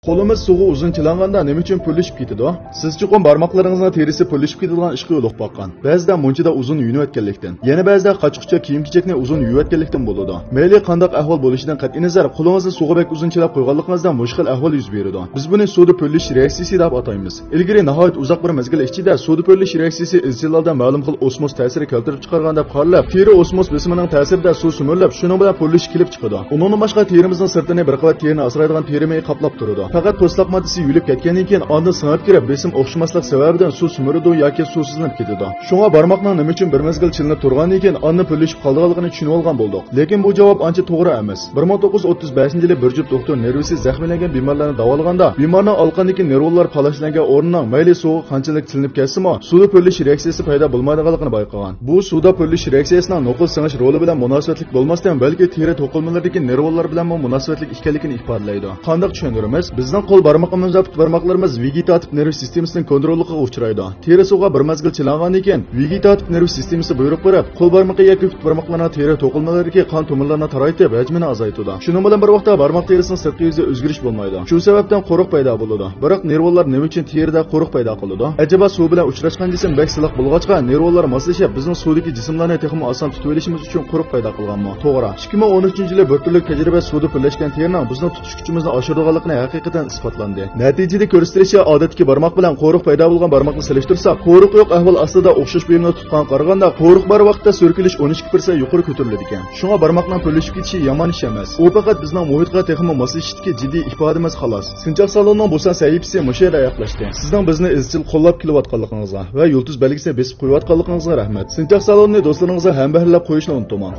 Qo'limiz suvga uzun chilanganda nima uchun pulishib ketadi? Siz chuqur barmoqlaringizning terisi pulishib ketadigan ishga yo'liq boqqan. Ba'zida munchida uzun yuyinayotganlikdan, yana ba'zida qochqichcha kiyim-kechakni uzun yuvayotganlikdan bo'ladi. Mayli qanday ahvol bo'lishidan qat'iy nazar, qo'lingizni suvga bek uzun chilab qo'yganligingizda mushkil ahvol yuz beradi. Biz buni suvda pulish reaksiyasi deb ataymiz. Ilgari nihoyat uzoq bir mezgil ichida suvda pulish reaksiyasi izchil holda ma'lum xil osmoz ta'siri keltirib chiqargan deb qaralib, teri osmoz bisimining ta'sirida suv sumirlab, shuning bilan pulish kelib chiqadi. Undan boshqa terimizning sirtini bir qavat terini asraydigan terimay qaplab turadi. Faqat po'stloq yulib ketgandan keyin ondan singib kirib besim o'xshamaslik sababidan suv sumiradi yoki suvsizlanib ketadi. Shunga barmoqning nima uchun bir mezgil chilinib turgandan keyin onni pulishib qolganligini tushunib olgan bo'ldik. Lekin bu javob ancha to'g'ri emas. 1935-yili bir juft doktor nervisi zaxmilangan bemorlarni davolaganda, bemorning olqandan keyin nervlar palashlangan o'rnining mayli suvga qanchalik chilinib ketsimi, suvda pulish reaksiyasi paydo bo'lmaydiganligini bayqagan. Bu suvda pulish reaksiyasining nuqul singish roli bilan munosabatlik bo'lmasdan, balki teri to'qilmalardagi nervlar bilan munosabatlik ekanligini ifodalaydi. Qanday tushundiramiz? Bizning qo'l barmoqlarimiz vegetativ nerv sistemasining kontrolligiga uchraydi. Teri suvga bir mezgil chilangandan keyin vegetativ nerv sistemasi buyruq berib, qo'l barmoqi yoki put barmoqlarning teri to'qilmalarida qon tomirlarini taraytib, hajmini azaytadi. Shuning bilan bir vaqtda barmoq terisining sirtqi yuzida o'zgarish bo'lmaydi. Shu sababdan qo'riq paydo bo'ladi. Biroq nervlar nima uchun terida qo'riq paydo qiladi? Ajaba suv bilan uchrashgan jism bek siliq bo'lg'achqa nervlar moslashib, bizning suvdagi jismlarni texmo oson tutib olishimiz uchun qo'riq paydo qilganmi? To'g'ri. 2013-yili bir turlik tajriba suvda pullashgan terining bizning tutish kuchimizni oshirganligini haqiqatan isbotlandi. Natijada ko'rsatilishicha odatdagi barmoq bilan qo'riq paydo bo'lgan barmoqni silishtirsak, qo'riq yo'q ahvol ostida o'xshash buyumni tutgan qaraganda qo'riq bor vaqtda so'rkilish 12% yuqori ko'tariladi ekan. Shunga barmoqning pullashib ketishi yomon ish emas. U faqat bizning muhitga texmo moslashishdagi jiddiy ifodamiz xolos. Sinchoq salonning bo'san sahifasi mushayda oyoqlashdi. Sizning bizni izchil qo'llab kelayotganligingizga va yulduz belgisini besib qo'yayotganligingizga rahmat. Sinchoq salonni do'stlaringizga hambahlab qo'yishni unutmang.